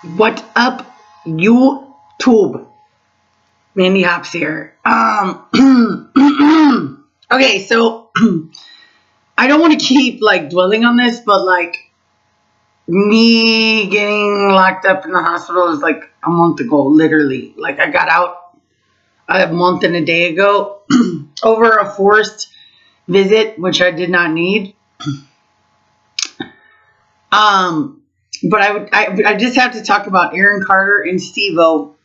What's up, YouTube? Mandy Hops here. Okay, so I don't want to keep like dwelling on this, but like me getting locked up in the hospital is like a month ago, literally. Like I got out a month and a day ago over a forced visit, which I did not need. Um, but I just have to talk about Aaron Carter and Steve-O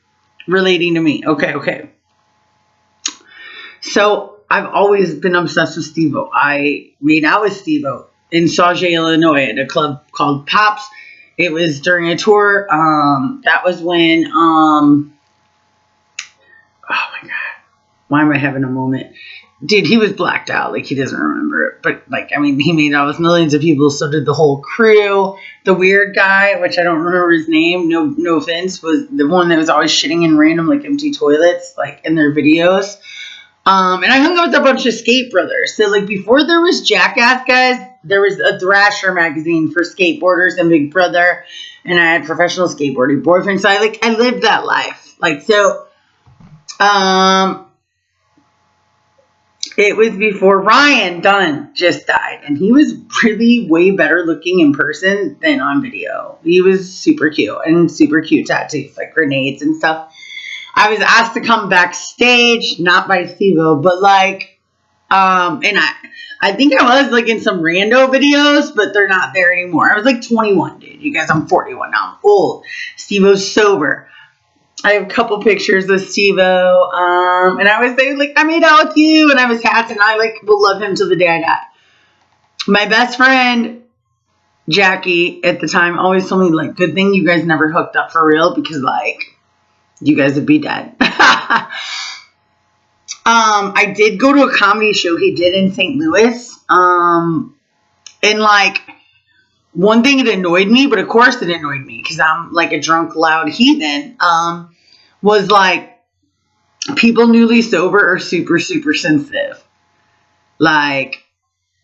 relating to me. Okay. So I've always been obsessed with Steve-O. I made out with Steve-O in Sauget, Illinois at a club called Pops. It was during a tour. That was when, oh my God, why am I having a moment? Dude, he was blacked out. Like, he doesn't remember it. But, like, I mean, he made out with millions of people. So did the whole crew. The weird guy, which I don't remember his name, no offense, was the one that was always shitting in random, like, empty toilets, like, in their videos. And I hung out with a bunch of skate brothers. So, like, before there was Jackass guys, there was a Thrasher magazine for skateboarders and Big Brother. And I had professional skateboarding boyfriends. So, I lived that life. Like, so, it was before Ryan Dunn just died. And he was really way better looking in person than on video. He was super cute and super cute tattoos, like grenades and stuff. I was asked to come backstage, not by Steve-O, but like, and I think I was like in some rando videos, but they're not there anymore. I was like 21, dude. You guys, I'm 41 now. I'm old. Steve-O's sober. I have a couple pictures of Steve-O, and I was saying, like, I made out with you, and I was hats, and I, like, will love him till the day I die. My best friend, Jackie, at the time, always told me, like, good thing you guys never hooked up for real, because, like, you guys would be dead. I did go to a comedy show he did in St. Louis, and, like, one thing that annoyed me, but of course it annoyed me, because I'm, like, a drunk, loud heathen, was like people newly sober are super, super sensitive. Like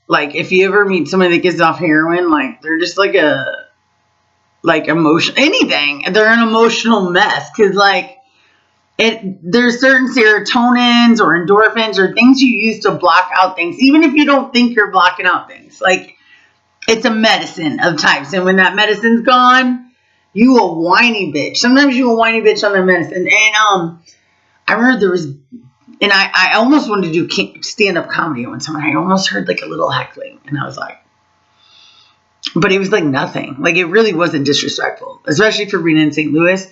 if you ever meet somebody that gets off heroin, like they're just like emotion, anything. They're an emotional mess. Cause like there's certain serotonins or endorphins or things you use to block out things. Even if you don't think you're blocking out things, like it's a medicine of types. And when that medicine's gone, you a whiny bitch. Sometimes you a whiny bitch on the medicine. And I remember there was, and I almost wanted to do stand-up comedy at one time. I almost heard like a little heckling. And I was like, but it was like nothing. Like it really wasn't disrespectful, especially for being in St. Louis.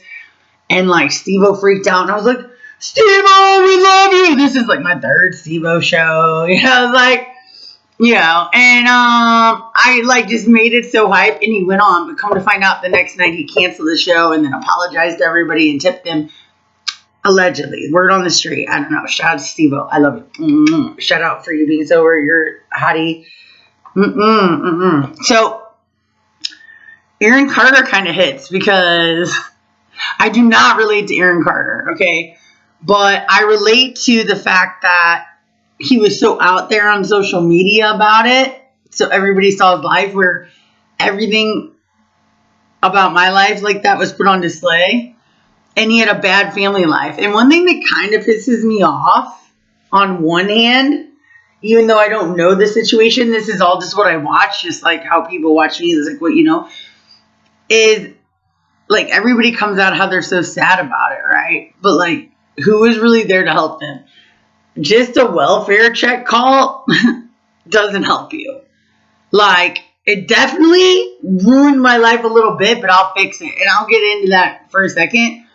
And like Steve-O freaked out. And I was like, Steve-O, we love you. This is like my third Steve-O show. You know, I was like, you know, and I like just made it so hype, and he went on, but come to find out the next night he canceled the show and then apologized to everybody and tipped them, allegedly. Word on the street. I don't know. Shout out to Steve-O. I love you. Mm-mm. Shout out for you being sober. You're a hottie. So Aaron Carter kind of hits because I do not relate to Aaron Carter, okay? But I relate to the fact that he was so out there on social media about it. So everybody saw his life, where everything about my life like that was put on display. And he had a bad family life. And one thing that kind of pisses me off, on one hand, even though I don't know the situation, this is all just what I watch, just like how people watch me, is like what you know, is like everybody comes out how they're so sad about it, right? But like, who is really there to help them? Just a welfare check call doesn't help you. Like, it definitely ruined my life a little bit, but I'll fix it. And I'll get into that for a second.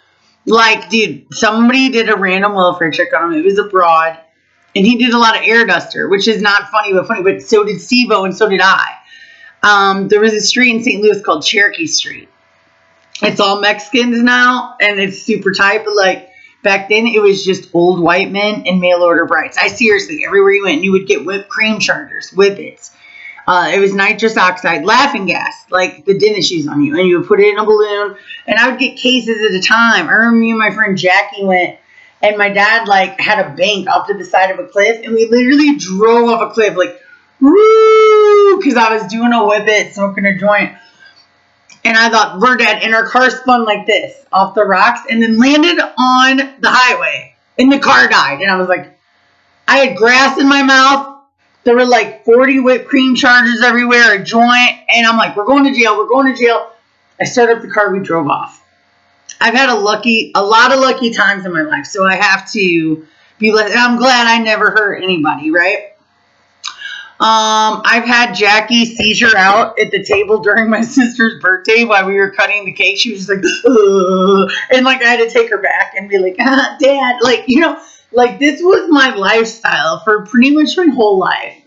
Like, dude, somebody did a random welfare check on him. It was abroad. And he did a lot of air duster, which is not funny, but so did Steve-O and so did I. There was a street in St. Louis called Cherokee Street. It's all Mexicans now, and it's super tight, but like, back then, it was just old white men and mail order brides. Seriously, everywhere you went, you would get whipped cream chargers, whippets. It was nitrous oxide, laughing gas, like the dentist used on you. And you would put it in a balloon, and I would get cases at a time. I remember me and my friend Jackie went, and my dad, like, had a bank off to the side of a cliff, and we literally drove off a cliff, like, woo, because I was doing a whippet, smoking a joint. And I thought, we're dead. And our car spun like this off the rocks and then landed on the highway. And the car died. And I was like, I had grass in my mouth. There were like 40 whipped cream charges everywhere, a joint. And I'm like, we're going to jail. We're going to jail. I started up the car. We drove off. I've had a lot of lucky times in my life. So I have to be blessed. And I'm glad I never hurt anybody, right? I've had Jackie seizure out at the table during my sister's birthday while we were cutting the cake. She was just like, ugh. And like I had to take her back and be like, Dad, like, you know, like this was my lifestyle for pretty much my whole life.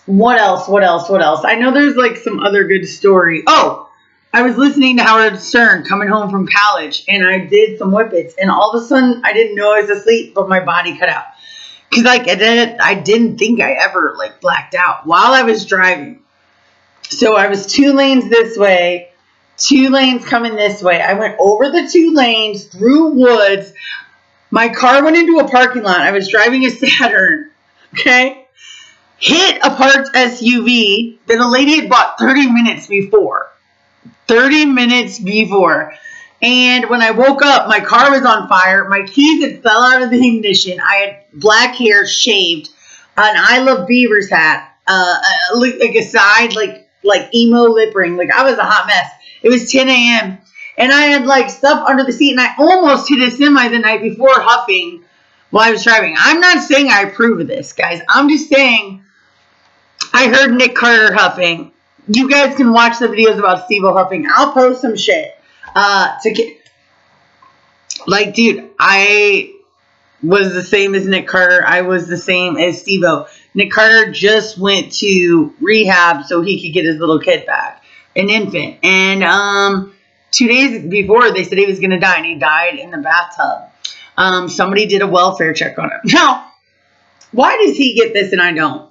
What else? I know there's like some other good story. Oh, I was listening to Howard Stern coming home from college and I did some whippets and all of a sudden I didn't know I was asleep, but my body cut out. Because, like, I didn't think I ever, like, blacked out while I was driving. So I was 2 lanes this way, 2 lanes coming this way. I went over the 2 lanes, through woods. My car went into a parking lot. I was driving a Saturn, okay? Hit a parked SUV that a lady had bought 30 minutes before. 30 minutes before. And when I woke up, my car was on fire. My keys had fell out of the ignition. I had black hair shaved, an I Love Beavers hat, like a side, like emo lip ring. Like I was a hot mess. It was 10 a.m. And I had like stuff under the seat and I almost hit a semi the night before huffing while I was driving. I'm not saying I approve of this, guys. I'm just saying I heard Nick Carter huffing. You guys can watch the videos about Steve-O huffing. I'll post some shit. Like, dude, I was the same as Nick Carter. I was the same as Steve-O. Nick Carter just went to rehab so he could get his little kid back, an infant. And 2 days before, they said he was going to die, and he died in the bathtub. Somebody did a welfare check on him. Now, why does he get this and I don't?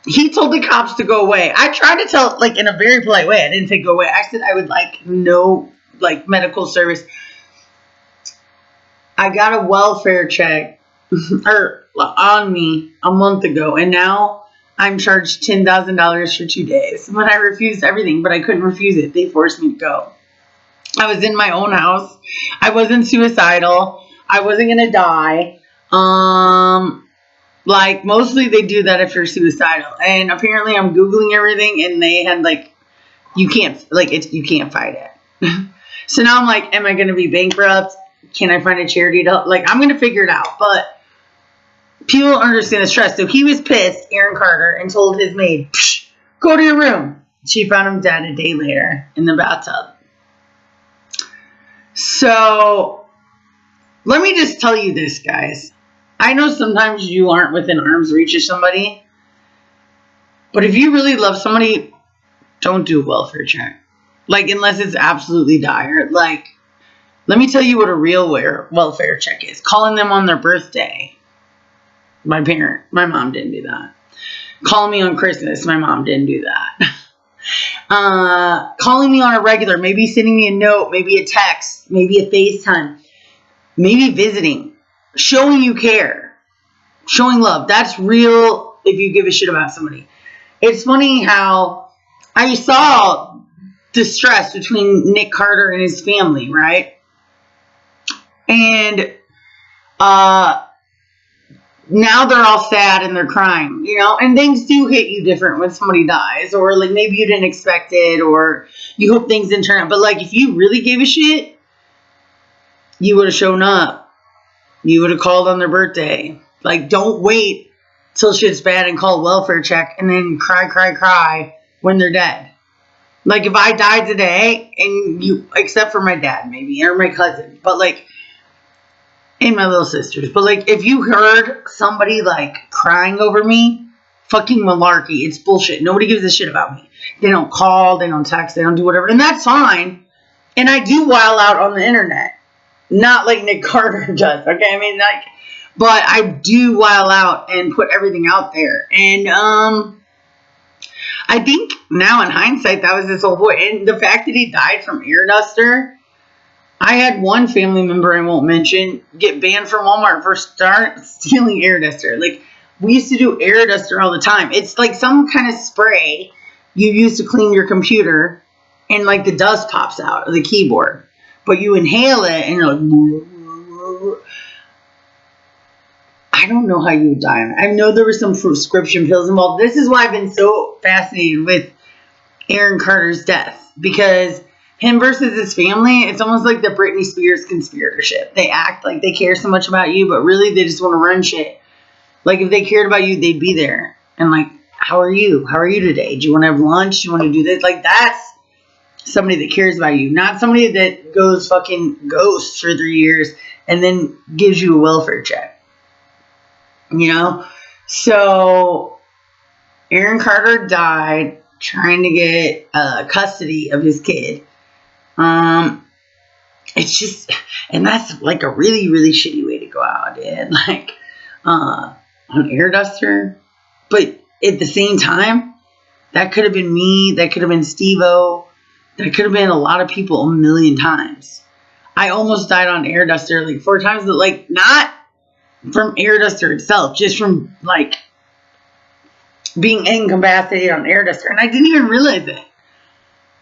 He told the cops to go away. I tried to tell, like, in a very polite way. I didn't say go away. I said I would like no, like, medical service. I got a welfare check on me a month ago, and now I'm charged $10,000 for 2 days. But I refused everything, but I couldn't refuse it. They forced me to go. I was in my own house. I wasn't suicidal. I wasn't going to die. Like, mostly they do that if you're suicidal. And apparently I'm Googling everything, and they had, like, you can't fight it. So now I'm like, am I going to be bankrupt? Can I find a charity to help? Like, I'm going to figure it out. But people don't understand the stress. So he was pissed, Aaron Carter, and told his maid, go to your room. She found him dead a day later in the bathtub. So let me just tell you this, guys. I know sometimes you aren't within arm's reach of somebody. But if you really love somebody, don't do a welfare check. Like, unless it's absolutely dire. Like, let me tell you what a real welfare check is. Calling them on their birthday. My mom didn't do that. Calling me on Christmas. My mom didn't do that. Calling me on a regular. Maybe sending me a note. Maybe a text. Maybe a FaceTime. Maybe visiting. Showing you care. Showing love. That's real if you give a shit about somebody. It's funny how I saw the stress between Nick Carter and his family, right? And now they're all sad and they're crying, you know, and things do hit you different when somebody dies, or like maybe you didn't expect it, or you hope things didn't turn out. But like, if you really gave a shit, you would have shown up. You would have called on their birthday. Like, don't wait till shit's bad and call welfare check and then cry when they're dead. Like, if I died today, and you, except for my dad maybe, or my cousin, but like, and my little sisters. But like, if you heard somebody like crying over me, fucking malarkey. It's bullshit. Nobody gives a shit about me. They don't call, they don't text, they don't do whatever. And that's fine. And I do while out on the internet. Not like Nick Carter does. Okay, I mean, like, but I do while out and put everything out there. And I think now in hindsight, that was this old boy. And the fact that he died from ear duster. I had one family member I won't mention get banned from Walmart for stealing air duster. Like, we used to do air duster all the time. It's like some kind of spray you use to clean your computer, and like the dust pops out of the keyboard, but you inhale it and you're like, I don't know how you would die on it. I know there were some prescription pills involved. This is why I've been so fascinated with Aaron Carter's death, because him versus his family, it's almost like the Britney Spears conspiratorship. They act like they care so much about you, but really they just want to run shit. Like, if they cared about you, they'd be there. And like, how are you? How are you today? Do you want to have lunch? Do you want to do this? Like, that's somebody that cares about you, not somebody that goes fucking ghost for 3 years and then gives you a welfare check. You know? So, Aaron Carter died trying to get custody of his kid. It's just, and that's like a really, really shitty way to go out, dude. Like, on air duster. But at the same time, that could have been me. That could have been Steve-O. That could have been a lot of people a million times. I almost died on air duster like 4 times, but like not from air duster itself, just from like being incapacitated on air duster. And I didn't even realize it.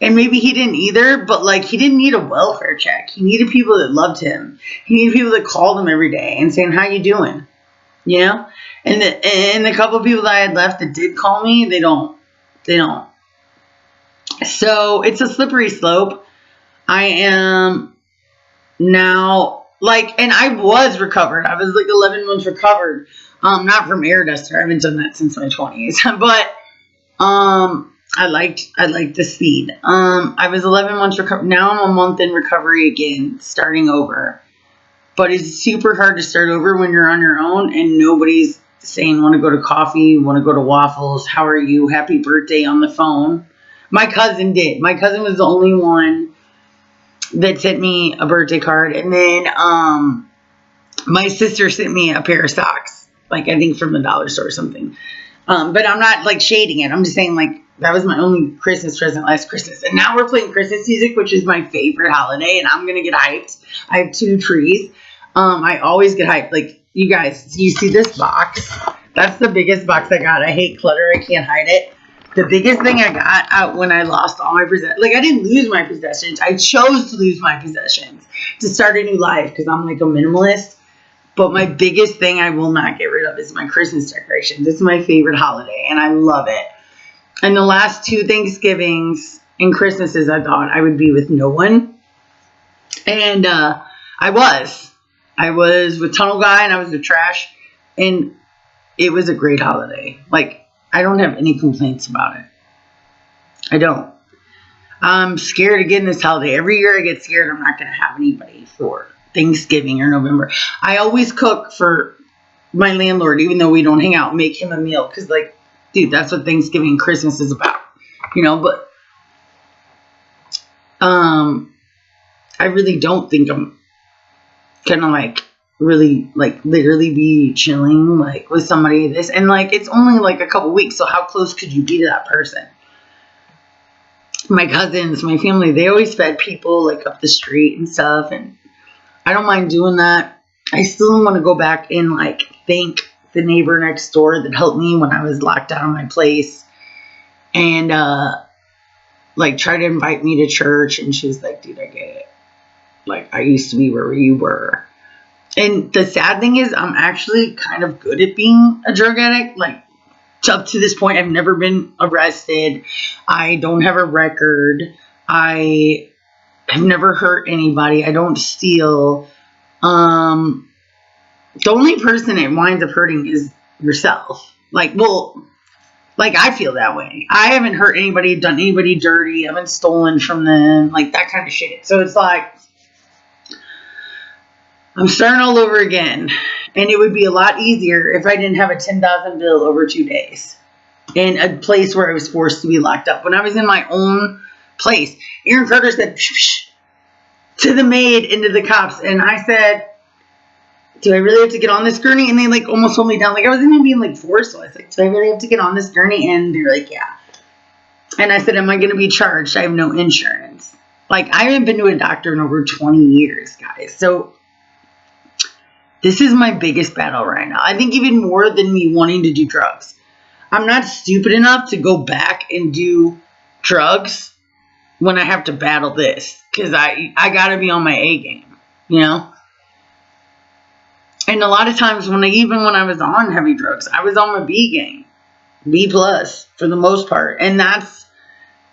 And maybe he didn't either, but like he didn't need a welfare check. He needed people that loved him. He needed people that called him every day and saying, how you doing? You know? And the couple of people that I had left that did call me, they don't. So it's a slippery slope. I am now like, and I was recovered. I was like 11 months recovered. Not from air duster. I haven't done that since my 20s. But I liked the speed. I was 11 months recovered. Now I'm a month in recovery again, starting over. But it's super hard to start over when you're on your own and nobody's saying, want to go to coffee, want to go to waffles, how are you, happy birthday on the phone. My cousin did. My cousin was the only one that sent me a birthday card. And then my sister sent me a pair of socks, like I think from the dollar store or something. But I'm not like shading it. I'm just saying like that was my only Christmas present last Christmas. And now we're playing Christmas music, which is my favorite holiday. And I'm going to get hyped. I have 2 trees. I always get hyped. Like, you guys, you see this box? That's the biggest box I got. I hate clutter. I can't hide it. The biggest thing I got out when I lost all my possessions. Like, I didn't lose my possessions. I chose to lose my possessions to start a new life because I'm like a minimalist. But my biggest thing I will not get rid of is my Christmas decorations. It's my favorite holiday, and I love it. And the last 2 Thanksgivings and Christmases, I thought I would be with no one. And I was. I was with Tunnel Guy and I was with Trash. And it was a great holiday. Like, I don't have any complaints about it. I don't. I'm scared again this holiday. Every year I get scared I'm not going to have anybody for Thanksgiving or November. I always cook for my landlord, even though we don't hang out, make him a meal. Because, like, dude, that's what Thanksgiving and Christmas is about. You know, but I really don't think I'm gonna like really like literally be chilling like with somebody this, and like it's only like a couple weeks, so how close could you be to that person? My cousins, my family, they always fed people like up the street and stuff, and I don't mind doing that. I still want to go back and like thank the neighbor next door that helped me when I was locked out of my place, and like try to invite me to church. And she was like, dude, I get it. Like, I used to be where you were. And the sad thing is, I'm actually kind of good at being a drug addict. Like, up to this point, I've never been arrested. I don't have a record. I have never hurt anybody. I don't steal. The only person it winds up hurting is yourself. Like, well, like, I feel that way. I haven't hurt anybody, done anybody dirty. I haven't stolen from them. Like, that kind of shit. So it's like, I'm starting all over again. And it would be a lot easier if I didn't have a $10,000 bill over 2 days in a place where I was forced to be locked up. When I was in my own place, Aaron Carter said, shh, to the maid and to the cops. And I said, do I really have to get on this gurney? And they like almost hold me down. Like, I wasn't even being like forced. So I was like, do I really have to get on this gurney? And they're like, yeah. And I said, am I going to be charged? I have no insurance. Like, I haven't been to a doctor in over 20 years, guys. So this is my biggest battle right now. I think even more than me wanting to do drugs. I'm not stupid enough to go back and do drugs when I have to battle this. Because I got to be on my A game, you know? And a lot of times even when I was on heavy drugs, I was on my B game. B plus for the most part. And that's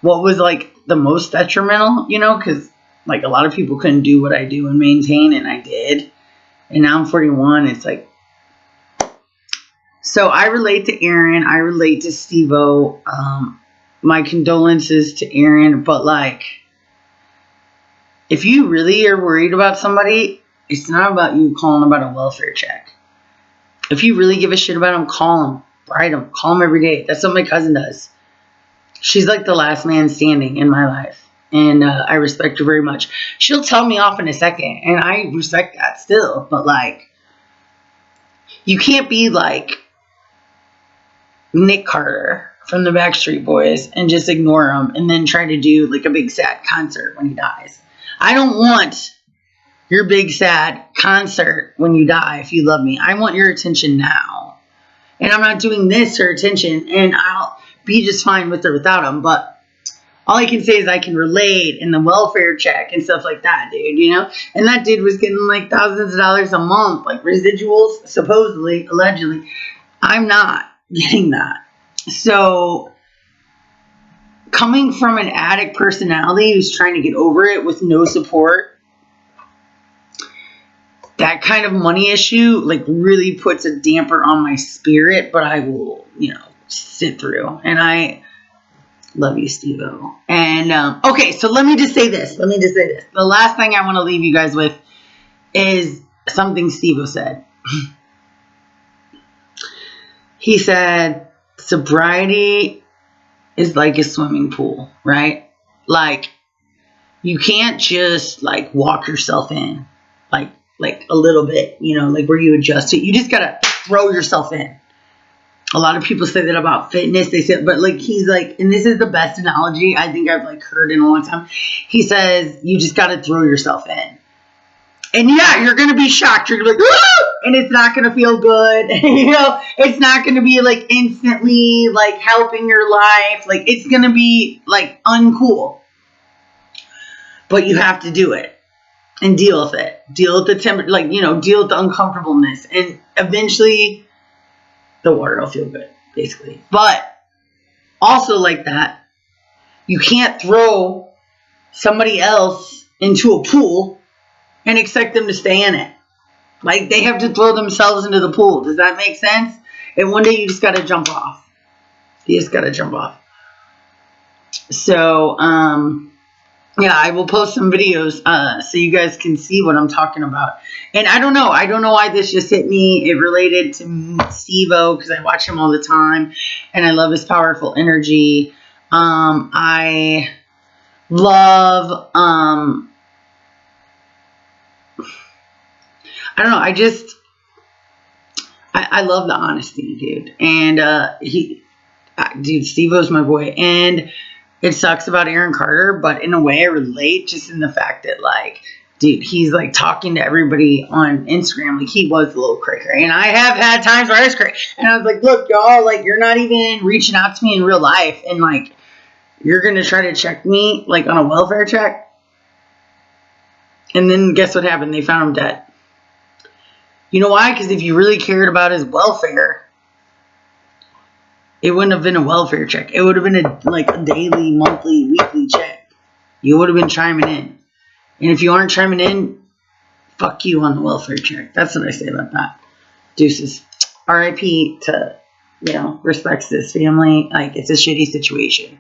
what was like the most detrimental, you know, because like a lot of people couldn't do what I do and maintain, and I did. And now I'm 41. It's like, so I relate to Aaron. I relate to Steve-O. My condolences to Aaron, but like, if you really are worried about somebody, it's not about you calling about a welfare check. If you really give a shit about them, call them. Write them. Call them every day. That's what my cousin does. She's like the last man standing in my life. And I respect her very much. She'll tell me off in a second. And I respect that still. But like, you can't be like Nick Carter from the Backstreet Boys and just ignore him and then try to do like a big sad concert when he dies. I don't want your big sad concert when you die if you love me. I want your attention now. And I'm not doing this for attention, and I'll be just fine with or without him. But all I can say is I can relate in the welfare check and stuff like that, dude, you know? And that dude was getting like thousands of dollars a month, like residuals, supposedly, allegedly. I'm not getting that. So coming from an addict personality who's trying to get over it with no support, that kind of money issue like really puts a damper on my spirit, but I will, you know, sit through. And I love you, Steve-O. And okay, so let me just say this. The last thing I want to leave you guys with is something Steve-O said. He said, sobriety is like a swimming pool, right? Like, you can't just like walk yourself in like a little bit, you know, like where you adjust it. You just gotta throw yourself in. A lot of people say that about fitness. They say, but like, he's like, and this is the best analogy I think I've like heard in a long time. He says, you just gotta throw yourself in. And yeah, you're gonna be shocked. You're gonna be like, woo! And it's not gonna feel good. You know, it's not gonna be like instantly like helping your life. Like, it's gonna be like uncool. But you have to do it. And deal with it. Deal with the temperature, like, you know, deal with the uncomfortableness. And eventually, the water will feel good, basically. But also like that, you can't throw somebody else into a pool and expect them to stay in it. Like, they have to throw themselves into the pool. Does that make sense? And one day you just got to jump off. You just got to jump off. So, yeah, I will post some videos so you guys can see what I'm talking about. And I don't know why this just hit me. It related to Steve-O because I watch him all the time and I love his powerful energy. I love, I don't know, I love the honesty, dude. And dude, Steve-O's my boy. And it sucks about Aaron Carter, but in a way I relate just in the fact that, like, dude, he's, like, talking to everybody on Instagram like he was a little cray-cray. And I have had times where I was cray. And I was like, look, y'all, like, you're not even reaching out to me in real life. And, like, you're going to try to check me, like, on a welfare check? And then guess what happened? They found him dead. You know why? Because if you really cared about his welfare, it wouldn't have been a welfare check. It would have been a daily, monthly, weekly check. You would have been chiming in. And if you aren't chiming in, fuck you on the welfare check. That's what I say about that. Deuces. R.I.P. to, you know, respects this family. Like, it's a shitty situation.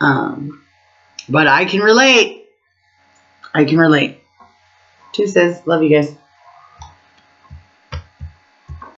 But I can relate. Deuces. Love you guys.